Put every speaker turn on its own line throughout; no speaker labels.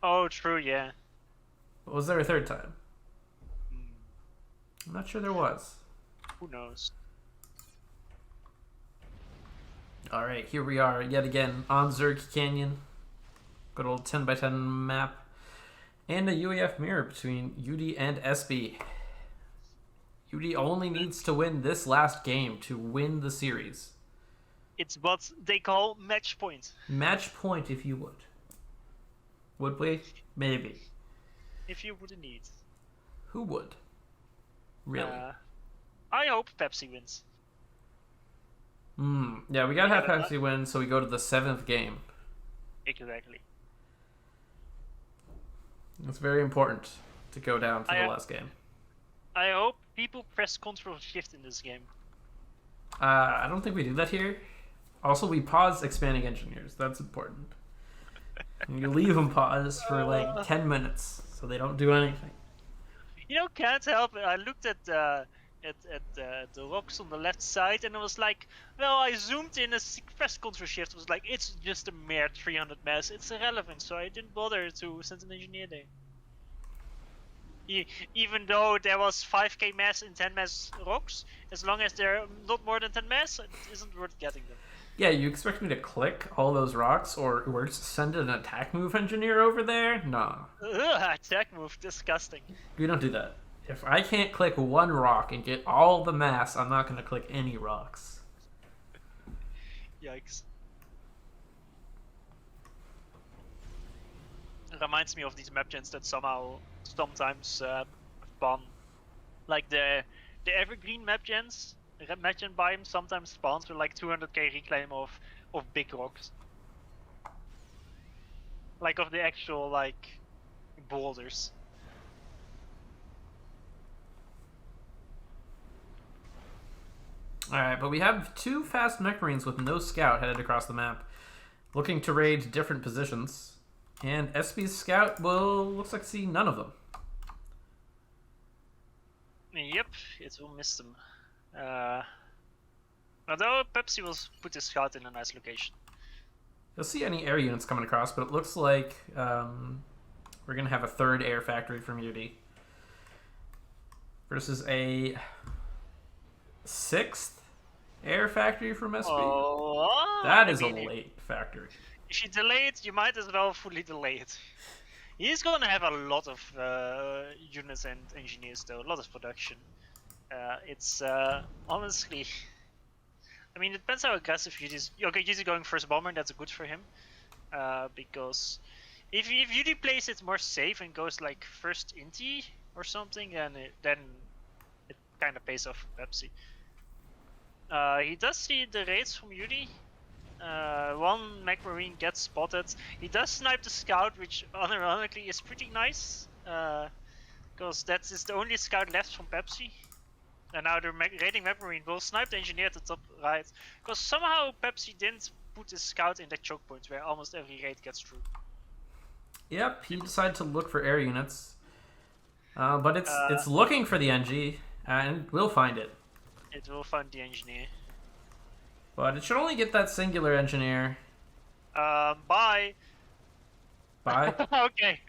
Oh, true, yeah.
Was there a third time?
Hmm,
I'm not sure there was.
who knows?
Alright, here we are yet again on Zerg Canyon. Good old 10 by 10 map. And a UEF mirror between UD and SB. UD only needs to win this last game to win the series.
It's what they call match point.
Match point if you would. Would we? Maybe.
If you would need.
Who would? Really?
I hope Pepsi wins.
Yeah, we gotta have
Yeah,
Pepsi win, so we go to the 7th game.
exactly.
It's very important to go down to the last game.
I hope people press Control Shift in this game.
I don't think we do that here. Also, we pause expanding engineers. That's important. And you leave them paused for like 10 minutes so they don't do anything.
Can't help it. I looked at the rocks on the left side, and it was like, well, I zoomed in a press Control Shift. It was like, it's just a mere 300 mass. It's irrelevant, so I didn't bother to send an engineer there. Even though there was 5k mass in 10 mass rocks, as long as they're not more than 10 mass, it isn't worth getting them.
Yeah, you expect me to click all those rocks or just send an attack move engineer over there? Nah.
Ugh, attack move, disgusting.
We don't do that. If I can't click one rock and get all the mass, I'm not going to click any rocks.
Yikes. It reminds me of these map gens that sometimes spawn. Like the evergreen map gens, map gen biome sometimes spawns with like 200k reclaim of big rocks. Like of the actual like boulders.
Alright, but we have two fast mech marines with no scout headed across the map, looking to raid different positions. And SB's scout looks like see none of them.
Yep, it will miss them. Although Pepsi will put his scout in a nice location.
You'll see any air units coming across, but it looks like we're going to have a third air factory from UD. Versus a 6th air factory from SB.
Oh,
that is a late factory.
If you delay it, you might as well fully delay it. He's gonna have a lot of units and engineers though, a lot of production. It's honestly, I mean, it depends how aggressive UD's. Okay, UD going first bomber, that's good for him. Because if UD plays it more safe and goes like first inti or something, then it kind of pays off for Pepsi. He does see the raids from UD. One mech marine gets spotted. He does snipe the scout, which unironically is pretty nice, because that is the only scout left from Pepsi. And now the raiding mech marine will snipe the engineer at the top right, because somehow Pepsi didn't put his scout in the choke point where almost every raid gets through.
Yep, he decided to look for air units, but it's looking for the NG, and we'll find it.
It will find the engineer.
But it should only get that singular engineer.
Bye.
Bye.
Okay.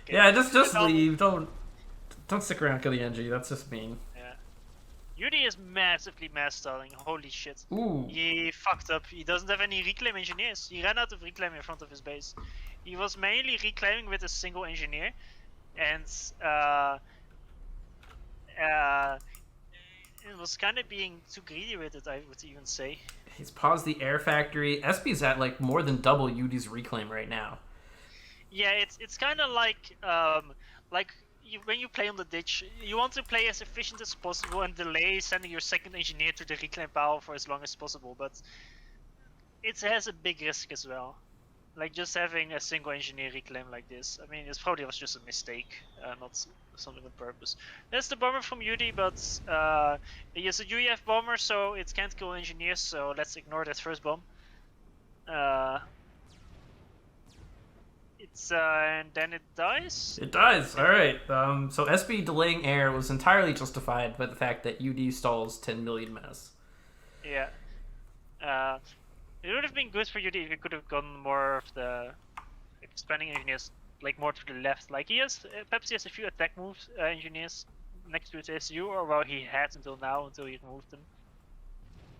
Yeah, just leave. Don't stick around, kill the NG. That's just mean.
Yeah. UD is massively mass stalling. Holy shit.
Ooh.
He fucked up. He doesn't have any reclaim engineers. He ran out of reclaim in front of his base. He was mainly reclaiming with a single engineer, and it was kind of being too greedy with it, I would even say.
He's paused the air factory. SB's at like more than double UD's reclaim right now.
Yeah, it's kind of like when you play on the ditch, you want to play as efficient as possible and delay sending your second engineer to the reclaim power for as long as possible, but it has a big risk as well. Like just having a single engineer reclaim like this. I mean, it probably was just a mistake, not something on purpose. That's the bomber from UD, but he is a UEF bomber, so it can't kill engineers, so let's ignore that first bomb. And then it dies?
It dies, alright. So SB delaying air was entirely justified by the fact that UD stalls 10 million mass.
Yeah. It would have been good for UD if we could have gotten more of the expanding engineers like more to the left. Like Pepsi has a few attack moves engineers next to his SU, or well, he had until now, until he removed them.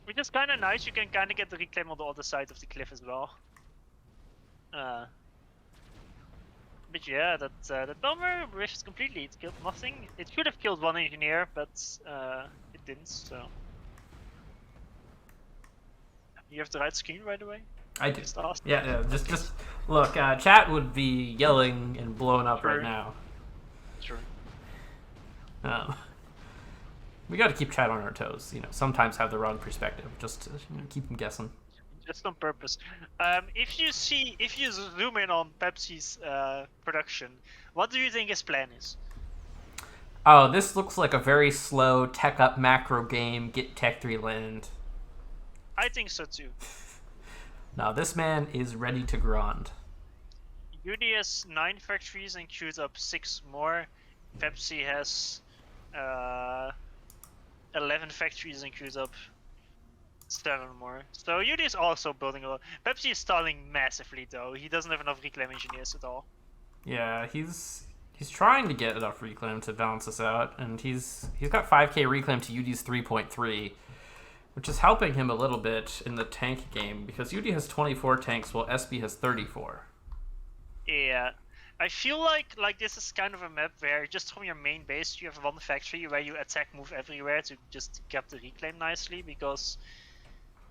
Which is kind of nice. You can kind of get the reclaim on the other side of the cliff as well. But yeah, that bomber riffs completely. It killed nothing. It should have killed one engineer, but it didn't. So you have the right screen right away.
I do.
Just ask.
Yeah. Just look. Chat would be yelling and blowing up
Sure.
right now.
Sure.
We got to keep chat on our toes. Sometimes have the wrong perspective, just to keep them guessing.
Just on purpose. If you zoom in on Pepsi's production, what do you think his plan is?
Oh, this looks like a very slow tech up macro game. Get tech 3 land.
I think so too.
Now this man is ready to grind.
Yudi has 9 factories and queued up 6 more. Pepsi has 11 factories and queued up 7 more. So Yudi is also building a lot. Pepsi is stalling massively though. He doesn't have enough reclaim engineers at all.
Yeah, he's trying to get enough reclaim to balance this out, and he's got 5k reclaim to Yudi's 3.3, which is helping him a little bit in the tank game because Yudi has 24 tanks while SB has 34.
Yeah. I feel like this is kind of a map where just from your main base you have one factory where you attack move everywhere to just get the reclaim nicely, because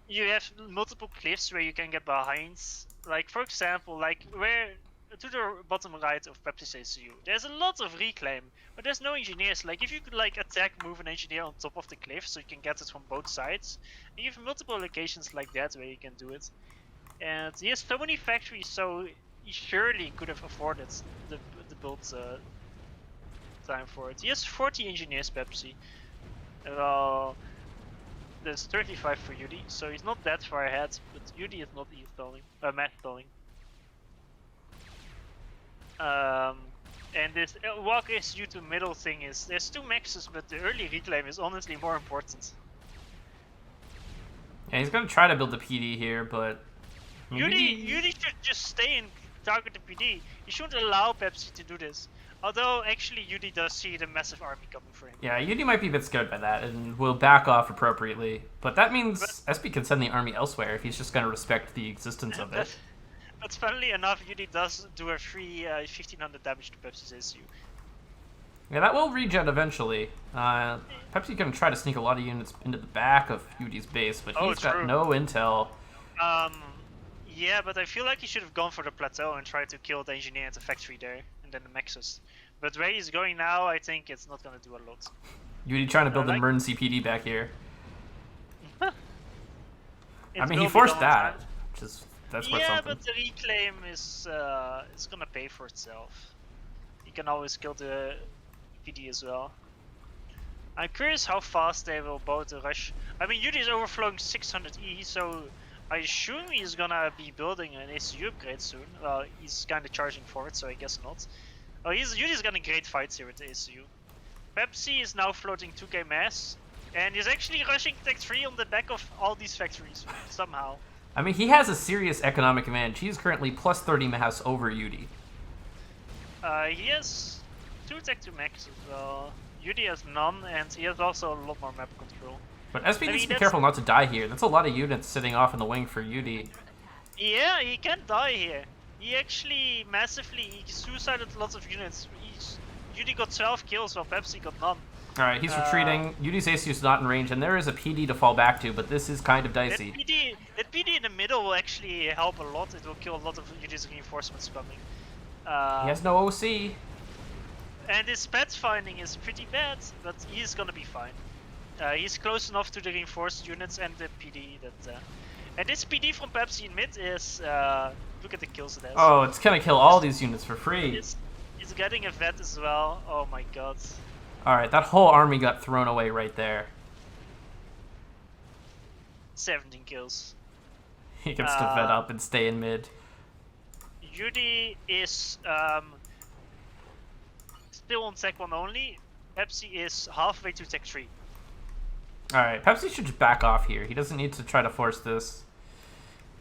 you have multiple cliffs where you can get behind. Like for example, like where to the bottom right of Pepsi's ACU, there's a lot of reclaim, but there's no engineers. Like if you could like attack move an engineer on top of the cliff so you can get it from both sides, and you have multiple locations like that where you can do it. And he has so many factories, so he surely could have afforded the build time for it. He has 40 engineers, Pepsi. Well, there's 35 for Yudi, so he's not that far ahead, but Yudi is not e-stalling, mass stalling. And this walk SU to middle thing is, there's 2 maxes, but the early reclaim is honestly more important.
Yeah, he's gonna try to build the PD here, but
Yudi should just stay and target the PD. He shouldn't allow Pepsi to do this. Although, actually, Yudi does see the massive army coming for him.
Yeah, Yudi might be a bit scared by that and will back off appropriately. But that means SB can send the army elsewhere if he's just going to respect the existence of it.
But funnily enough, Yudi does do a free 1500 damage to Pepsi's SU.
Yeah, that will regen eventually. Pepsi's going to try to sneak a lot of units into the back of Yudi's base, but he's got no intel.
Yeah, but I feel like he should have gone for the plateau and tried to kill the engineer at the factory there, and then the Maxus. But where he's going now, I think it's not going to do a lot.
Yudi trying to build an emergency PD back here. I mean, he forced that. That's worth something.
Yeah, but the reclaim is going to pay for itself. You can always kill the PD as well. I'm curious how fast they will both rush. I mean, Yudi is overflowing 600 E, so I assume he's gonna be building an ACU upgrade soon. Well, he's kinda charging for it, so I guess not. Oh, Yudi's getting great fights here with the ACU. Pepsi is now floating 2k mass, and he's actually rushing Tech 3 on the back of all these factories, somehow.
I mean, he has a serious economic advantage. He's currently plus 30 mass over Yudi.
He has 2 Tech 2 max as well. Yudi has none, and he has also a lot more map control.
But SB needs to be careful not to die here. That's a lot of units sitting off in the wing for Yudi.
Yeah, he can't die here. He actually he suicided lots of units. Yudi got 12 kills while Pepsi got none.
Alright, he's retreating. Yudi's ACU is not in range, and there is a PD to fall back to, but this is kind of dicey.
That PD in the middle will actually help a lot. It will kill a lot of Yudi's reinforcements coming.
He has no OC.
And his pet finding is pretty bad, but he's gonna be fine. He's close enough to the reinforced units and the PD that... and this PD from Pepsi in mid is... look at the kills it has.
Oh, it's gonna kill all these units for free.
He's getting a vet as well. Oh my god.
Alright, that whole army got thrown away right there.
17 kills.
He gets to vet up and stay in mid.
Yudi is still on Tech 1 only. Pepsi is halfway to Tech 3.
Alright, Pepsi should just back off here. He doesn't need to try to force this.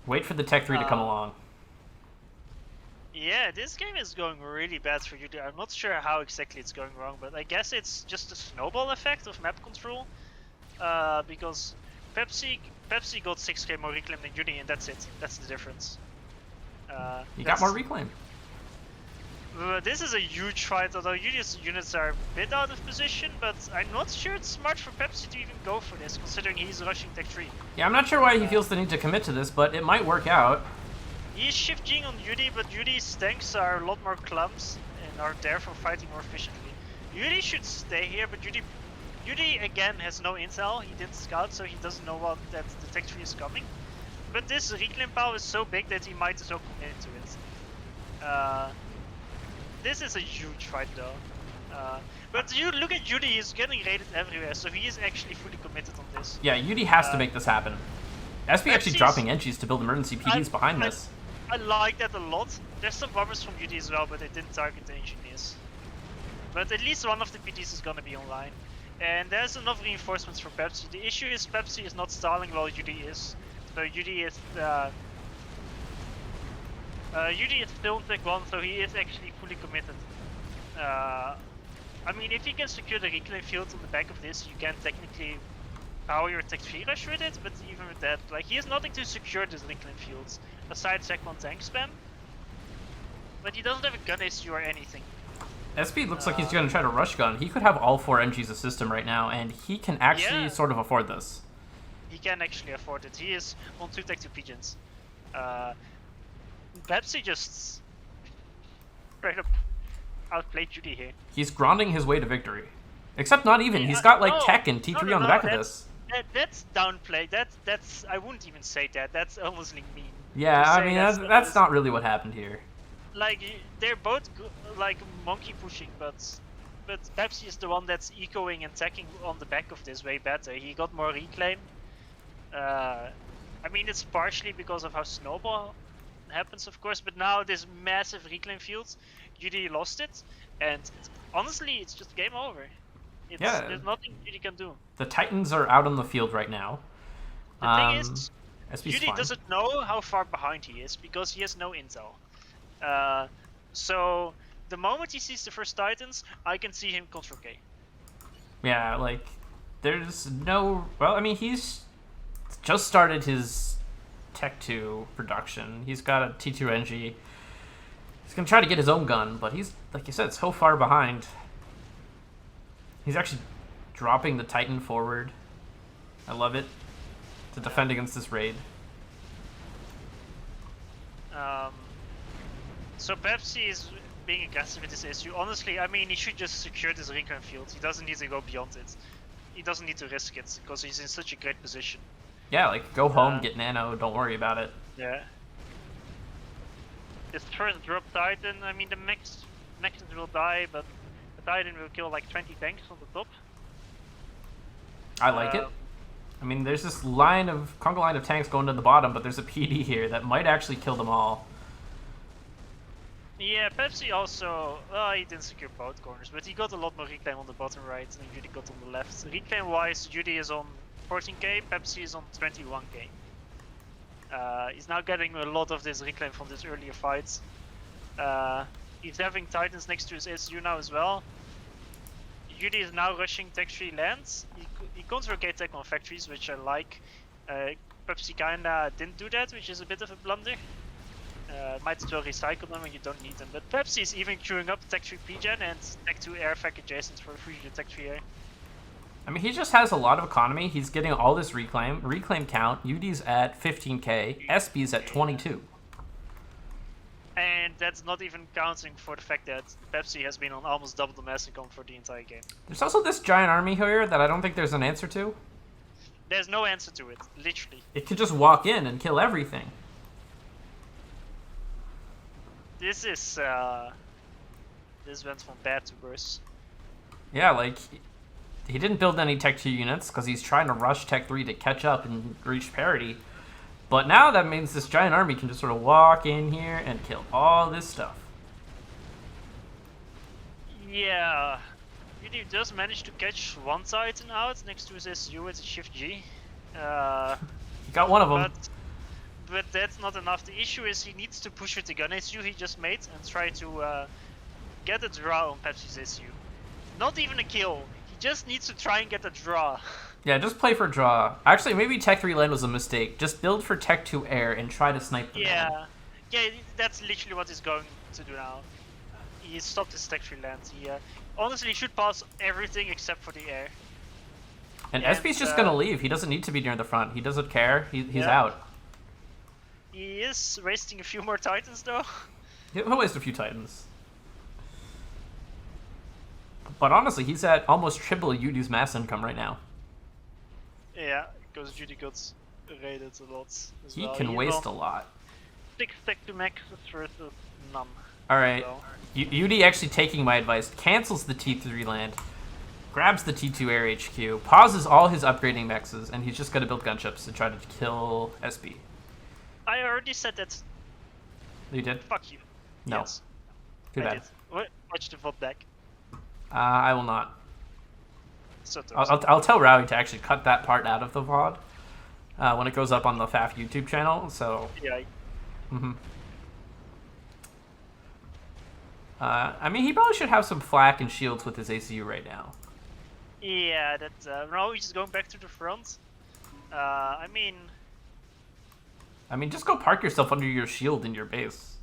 Wait for the Tech 3 to come along.
Yeah, this game is going really bad for you. I'm not sure how exactly it's going wrong, but I guess it's just a snowball effect of map control. Because Pepsi got 6k more reclaim than Judy, and that's it. That's the difference.
You got more reclaim.
This is a huge fight, although Judy's units are a bit out of position, but I'm not sure it's smart for Pepsi to even go for this, considering he's rushing Tech 3.
Yeah, I'm not sure why he feels the need to commit to this, but it might work out.
He's shifting on Judy, but Judy's tanks are a lot more clumps and are therefore fighting more efficiently. Judy should stay here, but Judy again has no intel. He didn't scout, so he doesn't know that the Tech 3 is coming. But this reclaim power is so big that he might as well commit to it. This is a huge fight though. But you look at Judy, he's getting raided everywhere, so he is actually fully committed on this.
Yeah, Yudi has to make this happen. SP actually dropping entries to build emergency PDs behind this.
I like that a lot. There's some bombers from Judy as well, but they didn't target the engineers. But at least one of the PDs is gonna be online. And there's enough reinforcements for Pepsi. The issue is Pepsi is not stalling while Judy is. So Judy is still Tech 1, so he is actually fully committed. I mean, if you can secure the reclaim field on the back of this, you can technically power your Tech 3 rush with it, but even with that, like, he has nothing to secure this reclaim fields, aside Tech 1 tank spam. But he doesn't have a gun issue or anything.
SP looks like he's going to try to rush gun. He could have all 4 NGs assist him right now, and he can actually sort of afford this.
He can actually afford it. He is on 2 Tech 2 pigeons. Pepsi just straight up outplayed Judy here.
He's grounding his way to victory. Except not even. He's got like tech and T3 on the back of this.
That's downplay. That's I wouldn't even say that. That's almost like mean.
Yeah, I mean that's not really what happened here.
Like, they're both like monkey pushing, but Pepsi is the one that's ecoing and teching on the back of this way better. He got more reclaim. I mean, it's partially because of how Snowball happens, of course, but now this massive reclaim field, Judy lost it, and honestly, it's just game over. There's nothing Judy can do.
The Titans are out on the field right now.
The thing is,
SP's
Judy
fine.
doesn't know how far behind he is because he has no intel. So the moment he sees the first Titans, I can see him control K.
Yeah, like there's no. Well, I mean, he's just started his Tech 2 production. He's got a T2 NG. He's gonna try to get his own gun, but he's, like you said, so far behind. He's actually dropping the Titan forward. I love it. To defend against this raid.
So Pepsi is being aggressive with this issue. Honestly, I mean, he should just secure this reclaim field. He doesn't need to go beyond it. He doesn't need to risk it, because he's in such a great position.
Yeah, like, go home, get nano, don't worry about it.
Yeah. His first drop Titan, I mean, the mechs will die, but the Titan will kill like 20 tanks on the top.
I like it. I mean, there's this conga line of tanks going to the bottom, but there's a PD here that might actually kill them all.
Yeah, Pepsi also, he didn't secure both corners, but he got a lot more reclaim on the bottom right and Judy got on the left. Reclaim wise, Judy is on 14k, Pepsi is on 21k. He's now getting a lot of this reclaim from this earlier fights. He's having Titans next to his SU now as well. Judy is now rushing Tech 3 lands. He can't rotate Tech 1 factories, which I like. Pepsi kinda didn't do that, which is a bit of a blunder. Might as well recycle them when you don't need them. But Pepsi is even queuing up Tech 3 PGen and Tech 2 airfac adjacent for free to Tech 3 air.
I mean, he just has a lot of economy. He's getting all this reclaim count. UD's at 15k, SP's at 22.
And that's not even counting for the fact that Pepsi has been on almost double the mass income for the entire game.
There's also this giant army here that I don't think there's an answer to.
There's no answer to it, literally.
It could just walk in and kill everything.
This is, this went from bad to worse.
Yeah, like, he didn't build any Tech 2 units because he's trying to rush Tech 3 to catch up and reach parity. But now that means this giant army can just sort of walk in here and kill all this stuff.
Yeah, he just managed to catch one Titan out next to his SU with a Shift G.
He got one of them.
but that's not enough. The issue is he needs to push with the gun SU he just made and try to get a draw on Pepsi's SU. Not even a kill. He just needs to try and get a draw.
Yeah, just play for draw. Actually, maybe Tech 3 land was a mistake. Just build for Tech 2 air and try to snipe the man.
Yeah, that's literally what he's going to do now. He stopped his Tech 3 land. He honestly should pass everything except for the air.
And SB's just gonna leave. He doesn't need to be near the front. He doesn't care. He's out.
He is wasting a few more Titans though.
He'll waste a few Titans. But honestly, he's at almost triple Yudi's mass income right now.
Yeah, because Yudi got raided a lot as
he
well.
can waste a lot.
6 Tech to max versus none.
Alright,
So.
Yudi actually taking my advice, cancels the T3 land, grabs the T2 air HQ, pauses all his upgrading mexes, and he's just gonna build gunships to try to kill SB.
I already said that.
You did?
Fuck you.
No.
Yes.
Too bad.
Did. Watch the VOD back.
I will not.
So
I'll tell Rowie to actually cut that part out of the VOD when it goes up on the FAF YouTube channel, so...
Yeah.
I mean, he probably should have some flak and shields with his ACU right now.
Yeah, that... now he's just going back to the front. I mean,
just go park yourself under your shield in your base.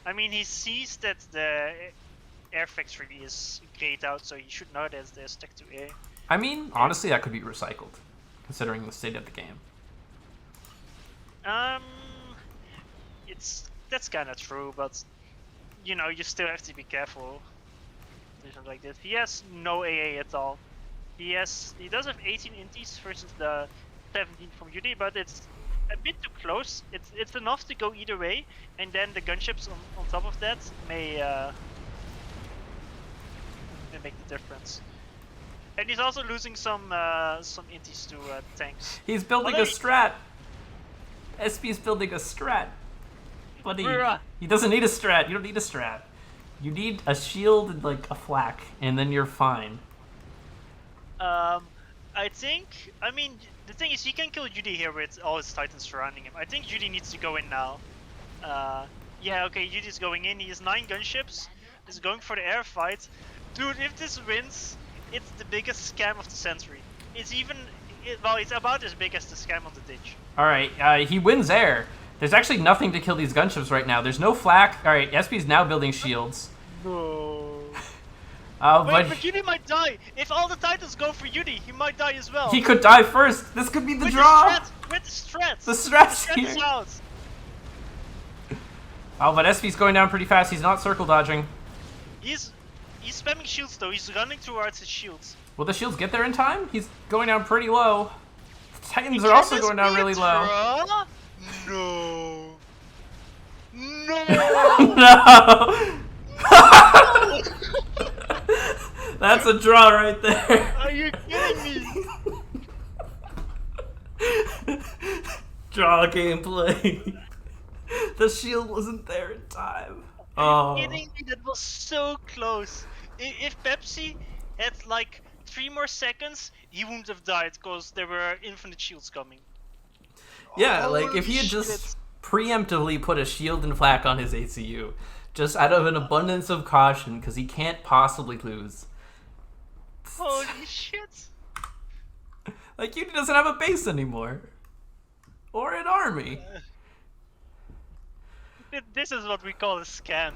I mean, he sees that the air factory is grayed out, so he should know that there's Tech to air.
I mean, honestly, that could be recycled, considering the state of the game.
That's kind of true, but you know, you still have to be careful. Something like this. He has no AA at all. He does have 18 inties versus the 17 from Yudi, but it's a bit too close. It's enough to go either way, and then the gunships on top of that may make the difference. And he's also losing some inties to tanks.
He's building a strat. SP's building a strat. Buddy, he doesn't need a strat. You don't need a strat. You need a shield and like a flak, and then you're fine.
I mean, the thing is, he can kill Judy here with all his Titans surrounding him. I think Judy needs to go in now. Yeah, okay, Judy's going in. He has 9 gunships. He's going for the air fight. Dude, if this wins, it's the biggest scam of the century. It's about as big as the scam on the ditch.
Alright, he wins air. There's actually nothing to kill these gunships right now. There's no flak. Alright, SP's now building shields.
No.
But
Yudi might die. If all the Titans go for Yudi, he might die as well.
he could die first. This could be the draw.
With the strats.
The strat's here.
Is out.
Oh, but SP's going down pretty fast. He's not circle dodging.
He's spamming shields though. He's running towards his shields.
Will the shields get there in time? He's going down pretty low. The Titans are also going down really low.
No.
No. That's a draw right there.
Are you kidding me?
Draw gameplay. The shield wasn't there in time.
Are you kidding me? That was so close. If Pepsi had like 3 more seconds, he wouldn't have died because there were infinite shields coming.
Yeah, like if he had just preemptively put a shield and flak on his ACU, just out of an abundance of caution, because he can't possibly lose.
Holy shit!
Like, Yudi doesn't have a base anymore. Or an army.
This is what we call a scam.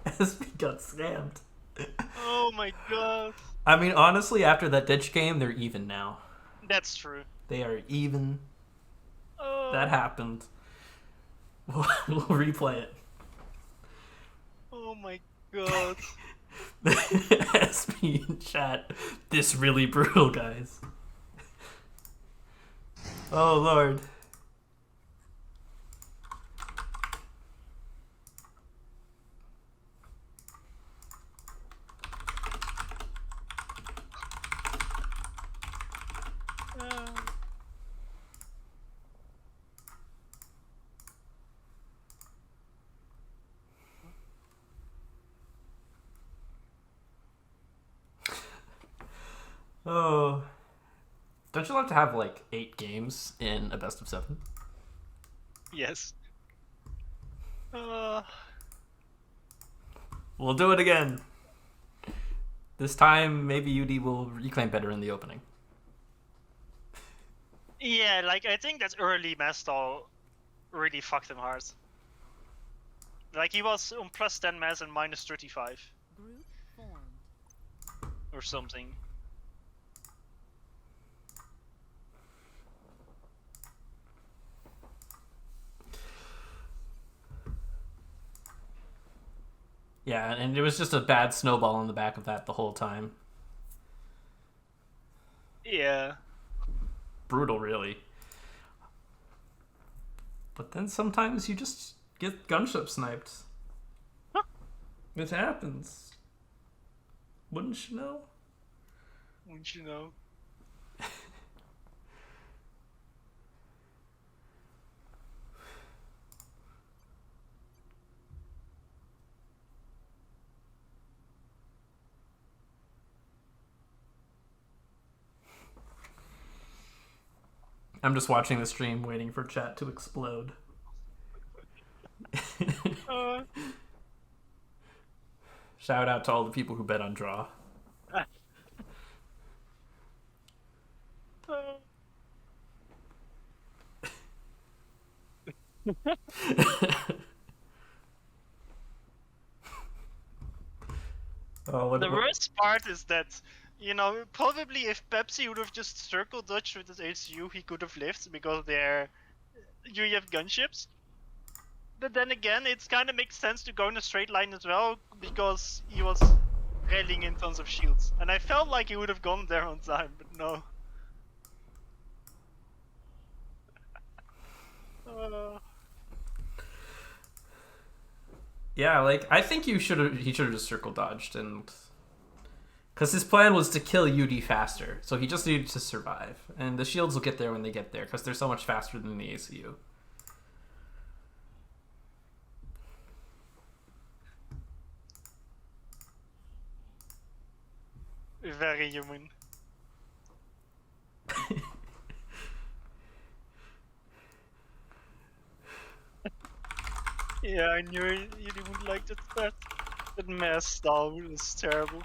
SB got scammed.
Oh my god.
I mean, honestly, after that ditch game, they're even now.
That's true.
They are even.
Oh.
That happened. We'll replay it.
Oh my god.
SB in chat. This really brutal, guys. Oh lord. Oh. Don't you like to have like 8 games in a best of 7?
Yes.
We'll do it again. This time, maybe UD will reclaim better in the opening.
Yeah, like I think that early Master really fucked him hard. Like he was on plus 10 mass and minus 35.
Group formed.
Or something.
Yeah, and it was just a bad snowball on the back of that the whole time.
Yeah.
Brutal, really. But then sometimes you just get gunship sniped.
Huh?
It happens. Wouldn't you know?
Wouldn't you know?
I'm just watching the stream waiting for chat to explode. Shout out to all the people who bet on draw.
The worst part is that, you know, probably if Pepsi would have just circle dodged with his HCU, he could have lived because they're UEF gunships. But then again, it kind of makes sense to go in a straight line as well because he was railing in tons of shields. And I felt like he would have gone there on time, but no.
Yeah, like I think he should have just circle dodged, and because his plan was to kill UD faster, so he just needed to survive, and the shields will get there when they get there because they're so much faster than the ACU.
Very human. Yeah, I knew you wouldn't like that. That mass style was terrible.